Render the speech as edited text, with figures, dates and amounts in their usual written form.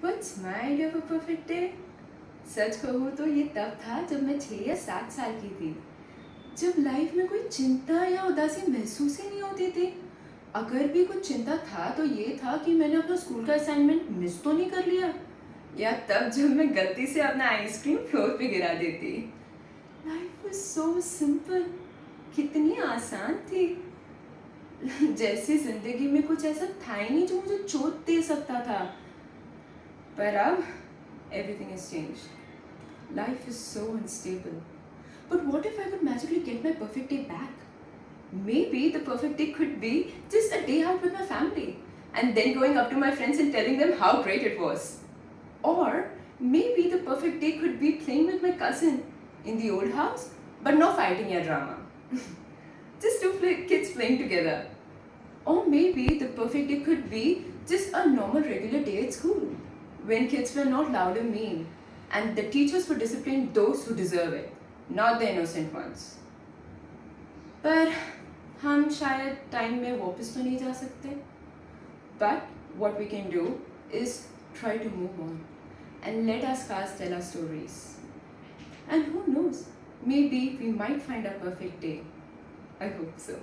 What's my idea of a perfect day? सच कहूँ तो ये तब था जब मैं 6 या 7 साल की थी, जब लाइफ में कोई चिंता या उदासी महसूस ही नहीं होती थी। अगर भी कुछ चिंता था तो ये था कि मैंने अपना स्कूल का असाइनमेंट मिस तो नहीं कर लिया, या तब जब मैं गलती से अपना आइसक्रीम फ्लोर पे गिरा देती। लाइफ वाज सो सिंपल, कितनी आसान थी। जैसे जिंदगी में कुछ ऐसा था ही नहीं जो मुझे चोट दे सकता था। पर अब everything has changed. Life is so unstable. But what if I could magically get my perfect day back? Maybe the perfect day could be just a day out with my family and then going up to my friends and telling them how great it was. Or maybe the perfect day could be playing with my cousin in the old house, but no fighting or drama. Just two kids playing together. Or maybe the perfect day could be just a normal regular day at school, when kids were not loud or mean, and the teachers would discipline those who deserve it, not the innocent ones. पर हम शायद time में वापस तो नहीं जा सकते. But what we can do is try to move on and let our scars tell our stories. And who knows, maybe we might find a perfect day. I hope so.